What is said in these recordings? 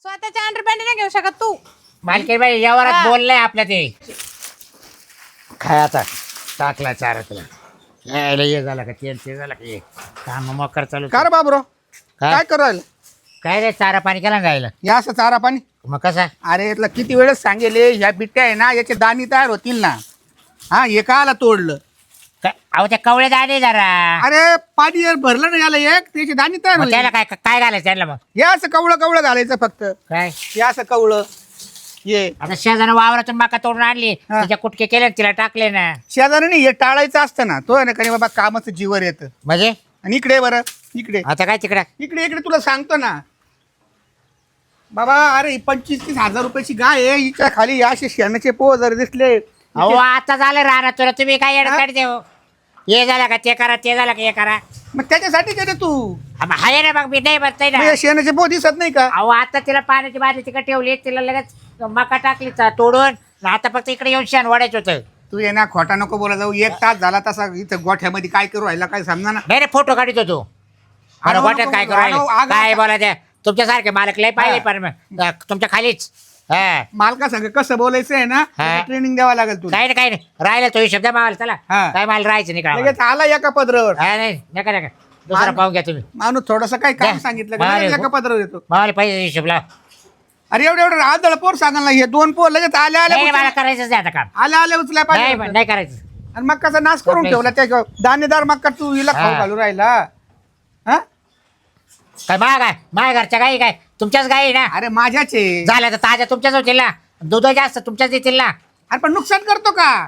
स्वतःच्या अंडरपॅन्ट नाही घेऊ शकत तू. मालकीन बाई यावरात हा. बोललंय आपल्या ते खायचा टाकला चारा तुला यायला ये झाला का ते झालं का ये काम मकर चालू का रे बाबरो काय करू राहिलं? काय रे चारा पाणी केला ना जायला या असं चारा पाणी. मग कसा अरे यातला किती वेळेस सांगेले ह्या बिट्ट्या आहे ना याचे दाणी तयार होतील ना. हा हे काला तोडलं? काय अहो त्या कवळे दाणे जरा अरे पाणी जर भरलं ना याला एक त्याची दाणी तयार मग होईल. त्याला काय काय घालायचं त्याला मग हे असं कवळं कवळं घालायचं फक्त. काय हे असं कवळं ये आता शेजारी वावरातून मका तोडून आणली हा. त्याच्या कुटके केले ना, तिला टाकले ना शेजारी हे टाळायचं असतं ना. तो आहे ना काही बाबा कामाचं जीवर येतं. म्हणजे आणि इकडे बरं इकडे आता काय तिकडे इकडे इकडे तुला सांगतो ना बाबा. अरे 25-30 हजार रुपयाची गाय आहे. हिच्या खाली या असे शेणाचे पोह जर दिसले. अहो आता झालं राहणार तुला तुम्ही काय हा? येडकाट देऊ हे झालं का ते करा ते झालं का हे करा मग त्याच्यासाठी केले तू. हाय ना मग मी नाही बसतय मग ना या शेणाचे पोह दिसत नाही का? अहो आता तिला पाण्याची बाटली तिकडे ठेवली तिला लगेच मका टाकली तोडून आता फक्त इकडे येऊन शेण वाढायचं होतं तू ये ना खोटा नको बोला जाऊ. 1 तास झाला तसा इथं गोठ्यामध्ये काय करू राहिला काय समजा ना. नाही रे फोटो काढत होतो अरे आगाऊ वाटत नको काय बोलू, करू राहिले आगाऊ- आगाऊ- काय बोलायचं तुमच्यासारखे मालक लय पाहिजे हा. पण मग, तुमच्या खालीच हा मालका सांग कसं बोलायचं आहे ना. हा. ट्रेनिंग द्यावं लागेल तुला. काही नाही काही नाही राहिला तो शब्द माल चला हा. काय माल राहायचं नाही का लगेच आला एका पदरावर. हा नाही नका नका दुसरा माल- पाहून घ्या तुम्ही माणूस थोडस काही काम द्या. सांगितलं का मारे लगेच हो. एका पदरावर येतो. माल पाहिजे हिशोब लाव अरे एवढं आदळ पोर सांगाल ना. हे 2 पोर लगेच आल्या नाही मला आल्या करायचंच नाही आता काम आल्या उचल्या नाही पाहिजे. नाही करायचं आणि मक्काचा नाश करून आपल्या- ठेवला त्या दाणेदार मक्का तू हिला खाऊ हा. घालू राहिला. हा काय महाग आहे माझ्या घरच्या गाई काय तुमच्याच गाई ना अरे माझ्याचे. झाल्या तर ताज्या तुमच्याच होतील ना दूध जास्त तुमच्याच देतील ना अरे पण नुकसान करतो का?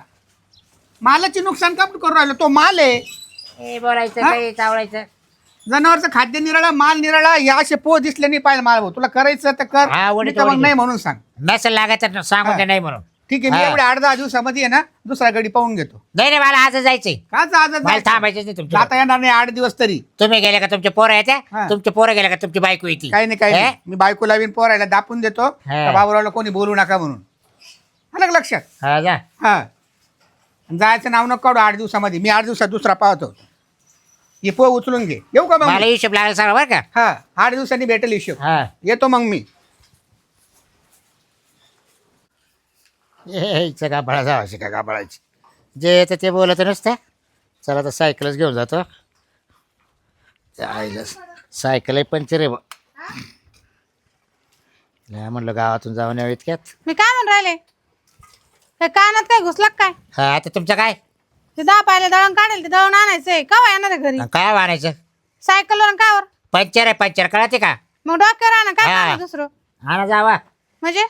मालाची नुकसान का करू राहिलो? तो माल आहे. हे बोलायचं हा? काही चावळायचं जनावरचं खाद्य निराळा माल निराळा या असे पोह दिसले नाही पाहिजे माल भाऊ. तुला करायचं तर कर. हा, वडीत- नाही तर मग वडीत. नाही म्हणून सांग. नसेल लागायचं सांगून हा. ते नाही म्हणून ठीक आहे मी हा. एवढ्या 8-10 दिवसामध्ये आहे ना दुसरा गडी पाहून घेतो. नाही नाही मला आज जायचंय काच आज मला थांबायचंच नाही तुमच्या जाता येणार नाही 8 दिवस तरी. तुम्ही गेले का तुमचे पोरं येते हा. तुमचे पोरं गेले का तुमची बायको येते काही नाही काही हे? नाही. मी बायको लावीन पोरायला दापून देतो. हा. बाबूरावला कोणी बोलू नका म्हणून. आलं का लक्षात? हा जा हा आणि जायचं नाव नको काढू 8 दिवसामध्ये. मी 8 दिवसात दुसरा पाहतो. हे पोह उचलून घे. येऊ का मग मला मी? हिशोब लागेल सगळं बरं का हा 8 दिवसांनी भेटेल हिशोब. हा येतो मग मी. यायचं का बळा जावायची का गाबळायची जे येतं ते बोलत नसतं चला तर सायकलच घेऊन जातो आईला सायकलही पंचर आहे बा म्हणलं गावातून जाऊन यावं इतक्यात मी काय म्हणून राहिले? काय कानात काय घुसला का काय? हा आता तुमचं काय ते 10 पायले दळण काढेल ते दळण आणायचंय का येणार आहे घरी? काय आणायचं सायकलवर कावर? पंचर आहे पंचर कळते का मग डॉक्टर आणा काय हा. काम आहे दुसरं? आणा जावा म्हणजे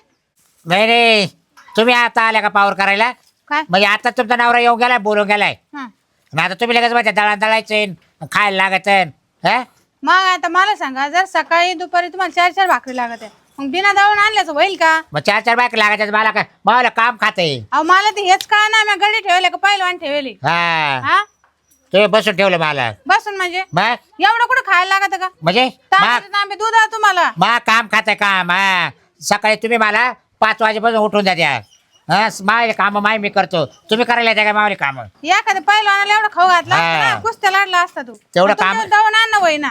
नाही नाही तुम्ही आता आल्या का पावर करायला काय? म्हणजे आता तुमचा नवरा येऊन गेलाय बोलून गेलाय हा. आणि आता तुम्ही लगेच माझ्या दळायचं खायला लागत हा मग आता मला सांगा जर सकाळी दुपारी तुम्हाला 4-4 भाकरी लागत आहे मग बिना दळून आणल्याचं होईल का? मग 4-4 बायक लागायचं मला काय मला काम खाते अहो मला ते हेच कळ ना मी गडी ठेवले का पहिलवान ठेवली. हा हा तुम्ही बसून ठेवलं मला बसून म्हणजे मग एवढं कुठं खायला लागत का? म्हणजे तांबे तांबे दूध आहे तुम्हाला. मा काम खाते काम हा सकाळी तुम्ही मला 5 वाजेपासून उठून द्या त्या हा मावले काम माय मी करतो तुम्ही करायला येते का मावले काम एखाद्या पहिलवानाला एवढं खाऊ घातला असता हा. ना कुस्त्या लाडला असता तू. तेवढं मग तुमचं काम- दळून आणणं होई ना.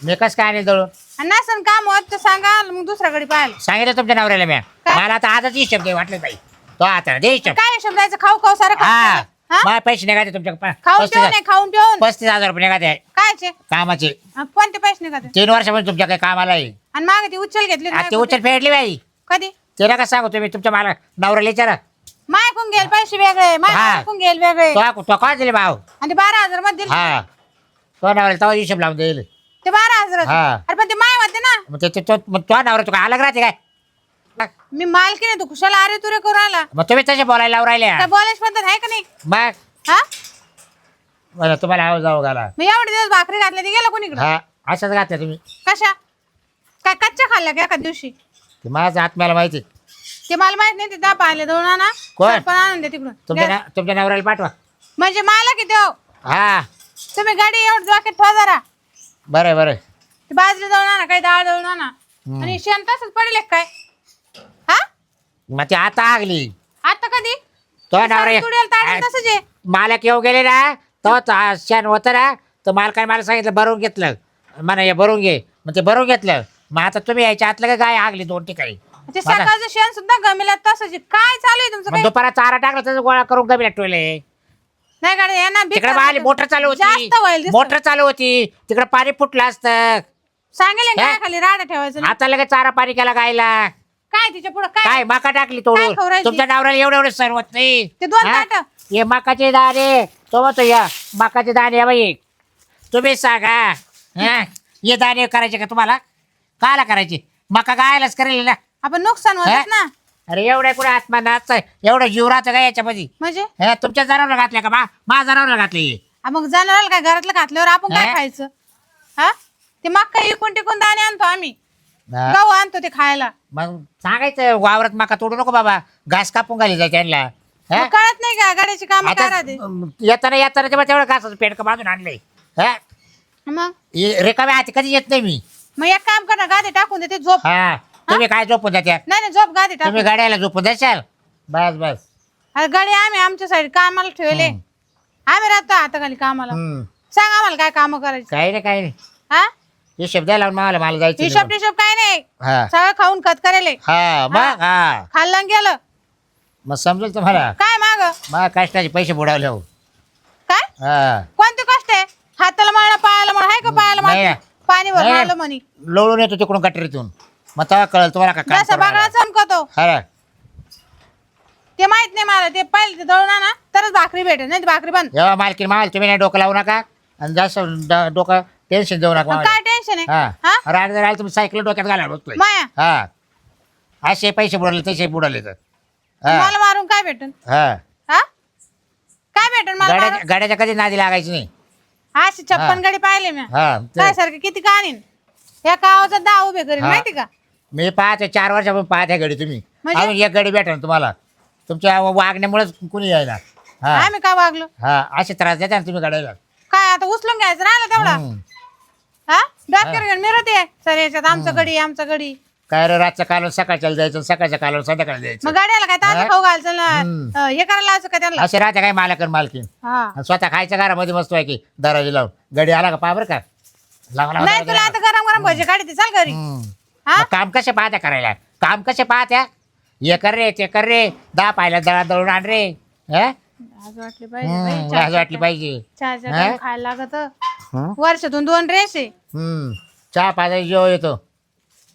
मी कसं काय आणेल दळून आणि नसन काम होत तर सांगा मग दुसऱ्या गडी पाहायला. सांगितलं तुमच्या नवऱ्याला मी काय? मला आता आजच हिशोब दे वाटलं बाई तो आता दे हिशोब काय हिशोब द्यायचं? खाऊ खाऊ सारं हा खाऊ. हा? मला पैसे निघायचे तुमच्या खाऊन ठेवून नाही खाऊन ठेवून 35,000 रुपये निघायचे कायचे? कामाचे कोणते पैसे निघत? 3 वर्षापासून तुमच्या काही कामाला आहे आणि मागे ती उचल घेतली आता ते उचल फेडली बाई कधी? ते नका सांगू तुम्ही तुमच्या मला नवऱ्याला विचारा मायकून घेईल पैसे वेगळे हा. मायकून घेईल वेगळे तो काय दिले भाव आणि ते 12,000 मध्ये दिले. हा तो नवऱ्याला तेव्हा हिशोब लावून देईल ते 12,000 हा. अरे पण ते माय होते ना. मग ते मग तो नवरा तू काय अलग राहते काय मी मालकी नाही तू कुशाला अरे तुरे करू राहिला. मग तुम्ही तसे बोलायला लावून राहिले काय बोलायची पद्धत आहे का नाही? मग हा बरं तुम्हाला आवाज जाऊ घाला मी एवढे दिवस भाकरी घातल्या ते गेलं कोणीकडे? हा असंच घातलं तुम्ही कशा काय कच्च्या खाल्ल्या का एका दिवशी? ते माझं आत्म्याला माहिती ते मला माहित नाही ते 10 पाहिले दळून आणा कोण? पण आणून दे तिकडून. तुमच्या नवऱ्याला पाठवा म्हणजे मला किती हो हा तुम्ही गाडी एवढं डोक्यात ठेवा जरा. बरं बरं ते बाजरी दळून आणा काही डाळ दळून आणा आणि शेण तसंच पडेल एक काय? हा मग ते आता आगली आता कधी? तो तुडेल ताडेल नवरा तसंच आहे. मालक येऊ गेले ना तो शान होतं ना तर मालकाने मला सांगितलं भरून घेतलं म्हणा हे भरून घे मग ते भरून घेतलं मग आता तुम्ही यायच्या आतलं का गाय आगली 2 ठिकाणी ते सकाळचं शेण सुद्धा गमिला तसंच आहे. काय चालू आहे तुमचं मग काय? दुपारा चारा टाकला त्याचा गोळा करून गबिला ठेवले नाही गाडी यांना भीक तिकडे बाहेर मोटर चालू होती जास्त होईल दिसतं. मोटर चालू होती तिकडे पाणी फुटलं असतं सांगेल काय खाली राडा ठेवायचं नाही. आता लगेच चारा पाणी केला गायला काय तिच्या पुढे काय काय मका टाकली काय तोडून खवरायची? तुमच्या डावराला एवढे सरवत नाही ते 2 हा? ताटं. हे मकाचे दाणे तो म्हणतो या मकाचे दाणे या बाई तुम्ही सांगा हा? हे दाणे करायचे का तुम्हाला काला करायचे मका गायलाच करेल ना आपण नुकसान होतच ना. अरे एवढ्या कुठे आत्मा नाच एवढं जीव राहतं का याच्यामध्ये म्हणजे हे तुमच्या जनावरला घातल्या का मा जनावरला घातले मग जनावराला काय घरातलं घातल्यावर आपण काय हा? खायचं? हा ते मक्का इकून टिकून दाणे आणतो आम्ही गहू आणतो ते खायला. मग सांगायचं वावरात मका तोडू नको बाबा घास कापून घाली जाय त्यांना मग कळत नाही का गाड्याची काम आता करा ते. येताना तेव्हा तेवढं घासाचं पेटकं बांधून आणलंय हा मग रिकाम्या हाती कधी येत नाही मी मग एक काम कर ना गादी टाकून देते झोप. हा तुम्ही काय झोपून द्या नाही नाही झोप गादी तुम्ही टाकून. गाड्याला झोपून द्याल बस बस अरे गाडी आम्ही आमच्या साईड कामाला ठेवले. आम्ही राहतो हाताखाली कामाला. हम्म. सांग आम्हाला काय काम करायची. काही नाही हा हे शब्द लावून मला जायचं हिशोब टिशोब काय नाही. हा सगळं खाऊन खत करेले हा मग हा खाल्लं आणि गेलं मग समजेल तुम्हाला काय माग मग कष्टाचे पैसे बुडावले हो काय हा कोणते कष्ट आहे? हाताला मळणं पायाला मळ आहे का पायाला नाही. मळ पाणी भरून नाही. आलं म्हणे लोळून येतो तिकडून कटरीतून मग तेव्हा कळलं तुम्हाला का काम जसा करावं बागडा लागलं. चमकतो हा ते माहित नाही मला. ते पहिले ते दळून ना तरच भाकरी भेटेल नाही तर भाकरी बंद. जेव्हा मालकीन माल तुम्ही नाही डोकं लावू नका आणि जास्त डोकं टेन्शन देऊ नका मग मावाला. काय टेन्शन आहे? हा हा राग जर आला तुम्ही सायकल डोक्यात घाला बसतोय माया हा असे पैसे बुडाले तसे बुडाले तर हा मला मारून काय भेटन? हा हा काय भेटन मला मारून? गाड्याच्या कधी नादी लागायची नाही अशी 56 गाडी पाहिले मी हा ते- काय सारखे किती काढीन एका आवाजात 10 उभे करीन हा. माहिती का? मी पाहते 4 वर्षापासून पाहते गाडी तुम्ही म्हणजे? अजून एक गाडी भेटा तुम्हाला तुमच्या वागण्यामुळेच कुणी यायला हा आम्ही काय वागलो हा असे त्रास देता ना तुम्ही गाड्याला काय आता उचलून घ्यायचं राहिलं तेवढा हम्म. हा डॉक्टर घेऊन मिरत आहे सर याच्यात आमचं गडी आमचं गडी. काय रे रातचं कालून सकाळच्या द्यायचं सकाळच्या कालून संध्याकाळी मग द्यायचं गाड्याला काय ताजं हा? खाऊ घालचं ना हम्म. हे करायला लावायचं का त्यांना? असे राहते काय मालकन मालकीन हा आणि स्वतः खायच्या घरामध्ये मस्त आहे की दराजी लावून गडी आला का पहा बरं का लावा लावा, नाही लावा, तुला लावा. आता गरम गरम भजी काढते चाल घरी. हम्म. हा मग काम कसे पाहत्या करायला काम कसे पाहत्या हे कर रे ते कर रे 10 पायला दळून आण रे हं? लाज वाटली पाहिजे बाई, लाज वाटली पाहिजे चहाच्या हा? टाइम खायला लागत. हं? वर्षातून 2 ड्रेस आहे. चहा पाजायला जेव येतो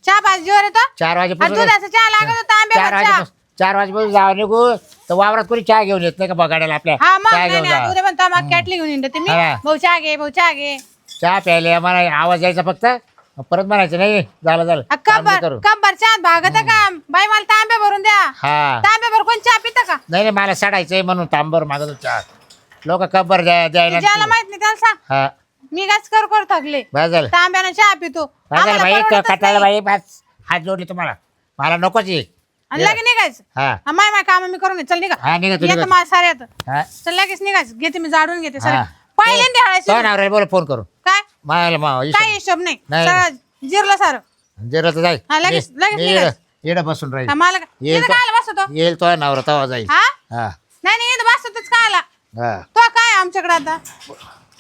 चहा पाच जीवर येतो 4 आणि वाजेपासून दुधाचा चहा लागत होता 4 आंब्यावर चहा. वाजेपासून 4 वाजेपासून जावं निघू तर वावरात कोणी चहा घेऊन येत नाही का बघायला आपल्या हा मग चहा नाही घेऊन नाही जा उद्या पण मग कॅटली घेऊन येते मी. हा. भाऊ चहा घे भाऊ चहा घे. चहा प्यायला मला आवाज यायचा फक्त परत म्हणायचं नाही झालं काम नाही करू कब्बर चहा भागत का बाई मला तांब्या भरून द्या. हा तांब्यावर कोण चहा पिता का? नाही नाही मला सडायचंय म्हणून तांबर मागत चहा लोक कब्बर द्यायला ज्याला माहित नाही त्याला सांग. हा मी गाच कर थकले बस झालं तांब्यानं चहा पितो. बस झालं आम्हाला बाई परवडतच कटायला नाही. बाई बस हात जोडले तुम्हाला मला नकोच आहे आणि लगेच निघायचं. हा हा, माय काम मी करून घे चल निघा. हा निघा तू येतं निघा मला सारे येतं. हा चल लगेच निघायचं घेते मी जाडून घेते सर हा. पहिल्यांदा तो हळायचं नवऱ्याला बोल फोन करू काय मला काय हिशोब नाही नाही. सगळं जिरलं सारं. जरा तर जाईल हा, लगेच- लगेच निघायचं. येडं बसून राहील हा, मला येईल इथं तो. काय बसतो येईल तो नवरा तवा जाईल हा हा नाही नाही इथं बसतोच काय आला हा तो काय आमच्याकडे आता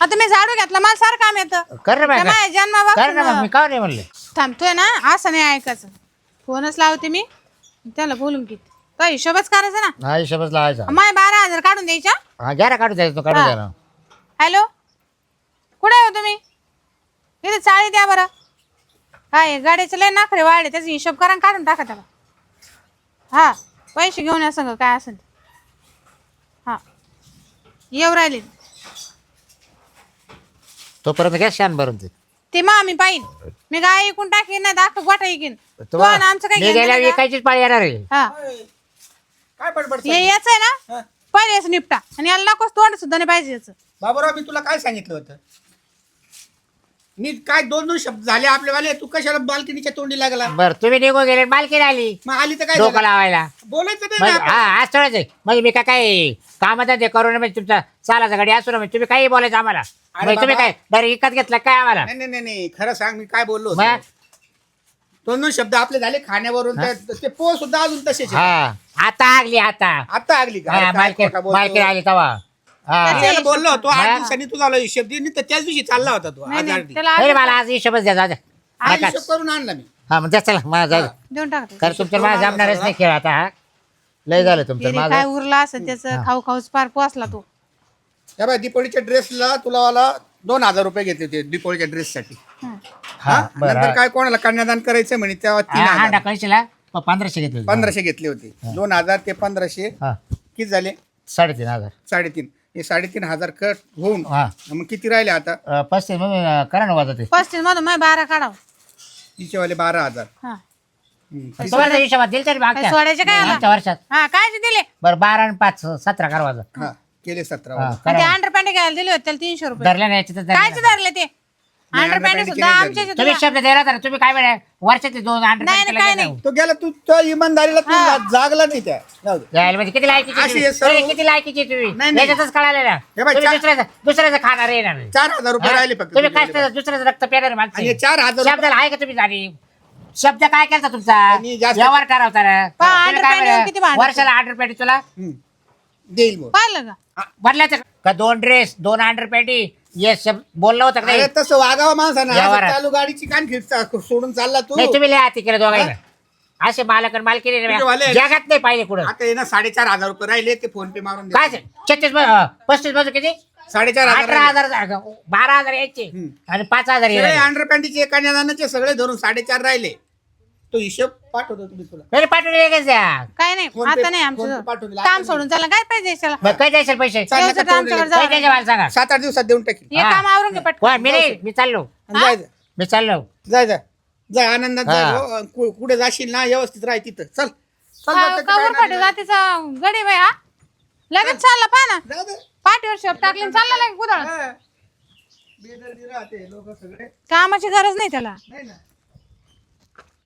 आता मी झाडू घेतला मला सारं काम येतं. कर ना बाई त्या माझ्या कर ना मग जन्मा मी का नाही म्हणले थांबतोय ना असं नाही ऐकायचं. फोनच लावते मी त्याला बोलून घेते तो हिशोबच करायचा ना. हा हिशोबच लावायचा माय 12,000 काढून द्यायच्या. हा घ्या ना काढू द्यायचं तो काढू हा. द्या ना हॅलो कुठे आहे हो तुम्ही? इथे चाळी द्या बरं. काय गाड्याचे लय नाखरे वाढले त्याचा हिशोब करा आणि काढून टाका त्याला. हा पैसे घेऊन या संग काय असेल ते. हा येऊ राहिले तोपर्यंत घ्या शान भरून ते ते मग आम्ही पाहिन मी गाय इकून टाकीन नाही दाखव गोठा इकीन तो आणि आमचं काही मी घेणं गेल्या नाही का? विकायचीच पाळी येणार आहे हा काय बडबड हे याच आहे ना पहिले याचं निपटा आणि याला नकोच तोंड सुद्धा नाही पाहिजे याचं. बाबूराव मी तुला काय सांगितलं होतं मी काय 2 शब्द झाले आपल्यावाले तू कशाला बाल्कनीच्या तोंडी लागला बर तुम्ही निघून गेले मालकी आली मग आली तर काय डोकं झालं? लावायला बोलायचं नाही मग ना आपण. हा आज थोडंच आहे म्हणजे मी काय कामात ते करून म्हणजे तुमचा चालाचा गाडी असू ना म्हणजे तुम्ही काही बोलायचं आम्हाला अरे म्हणजे तुम्ही बाबा. काय डायरेक्ट विकत घेतला काय आम्हाला नाही नाही नाही नाही खरं सांग मी काय बोललो मग? होतो 2 शब्द आपले झाले खाण्यावरून ते पो सुद्धा अजून तसेच आहे. हा आता आगली आता आता आगली का? हा अरे काय मालकी खोटा बोलतो. मालकी आली तवा हा त्याचे- त्याला बोललो होतो 8 हा. दिवसांनी तुझा हिशेब दे तर त्याच दिवशी चालला होता तू नाही आज नाही अर्धी. त्याला नाही रे, आधी- मला आज हिशोबच द्या जाऊ द्या. आज नका. हिशोब करून आणला मी हा मग द्या चला माझा जाऊ देऊन टाका कारण तुमच्या माझा जमणारच नाही खेळ आता हा लय झालं तुमचं काय माझं उरला असं त्याचं खाऊ खाऊच पार पोचला तो. या बाय दीपोळीच्या ड्रेसला तुला वाला 2,000 रुपये घेतले होते दीपोळीच्या ड्रेससाठी. हं. हा बरं नंतर काय कोणाला कन्यादान करायचं म्हणे तेव्हा हा 3,000 टाकायला 1500 घेतले 1500 घेतले होते. 2,000 ते 1500 हा किती झाले? 3,500 3.5. हे 3,500 कट होऊन हा मग किती राहिले आता? 35 मग करा ना वाजा ते 35 मधून मग 12 काढाव. तिचेवाले 12,000. हा तुम्हाला हिशोबात दिल तरी काय सोडायचे काय आला? मागच्या वर्षात हा काय दिले बरं 12 आणि 5 17 करा वाजा हा केले 17. हा, आणि ते करा. अंडरपॅन्ट घ्यायला दिले होते त्याला 300 रुपये. धरल्या नाही याच्यात धरल्या कायचे नाही. धरले ते नाही, अंडरपॅन्ट underpant सुद्धा केले आमच्या तुम्ही शब्द द्यायला तर तुम्ही काय वेळ वर्षाचे 2 नाही, काय नाही. तो गेला तू त्या इमानदारीला तू जागला नाही त्या. जाऊ दे. म्हणजे किती लायकीची अशी तुम्ही? हे सर्व- तुम्ही किती लायकीची तुम्ही नाही, नाही. याच्यातच कळालं ना हे बाई, तुम्ही दुसऱ्याचं खाणार आहे ना 4,000 रुपये राहिले फक्त तुम्ही तुझ्याकडे. काय दुसऱ्याचं रक्त पेणार आणि माणसं हे 4,000 रुपये शब्दाला आहे का तुम्ही जाणी शब्द काय केला तुमचा त्यांनी जास्त- व्यवहार ठरवता ना. पहा, तुम्ही काय underpant म्हणा, किती भांडण. वर्षाला 8 रुपये तुला देईल मग. पाहिलं का बदलायचं का 2 ड्रेस 2 अंडरपॅन्टी हे शब्द बोललं होतं का अरे नाही तसं वागावं माणसानं व्यवहारात. असं चालू गाडीची कान खिडचा सोडून चालला तू. नाही तुम्ही लय हाती केलं दोघांना असे मालक आणि मालकी तुझेवाले- जगात नाही पाहिजे कुठं आता ये ना 4,500 रुपये राहिले ते फोन पे मारून दे. काय 36 35 बाजू किती 4,500 राहिले. 18,000 12,000 यायचे आणि 5,000 सगळे यायचे अंडरपॅन्टीचे कन्यादानाचे सगळे धरून 4,500 राहिले. तो हिशोब पाठवतो तुम्ही तुला. तरी पाठवून वेगळेच द्या काय नाही फोन पे- आता नाही फोन पे आमचं पाठवून दिला. काम आता सोडून चला काय पाहिजे त्याला मग काय द्यायचे पैसे चाललं का व्यवस्थित ठेवून आमच्याकडे दिलं? काय जाऊ द्यायचे मला सांगा 7-8 दिवसात देऊन टाकी. हे काम आवरून घे पटकन. होय, मी चाललो जाय जा. मी चाललो जाय जा. जाय आनंदात जाय हा. हो. कुठे जाशील ना व्यवस्थित राह तिथं. चल चल का- जाऊ दे, कावर काय फाटे नाही. जातीचा गडी बाई हा लगेच चालला पहा ना जाऊ दे. पाठीवर शेप टाकली आणि चालला लगे कुदळ हा. बेदर्दी राहते लोक सगळे. कामाची गरज नाही त्याला नाही ना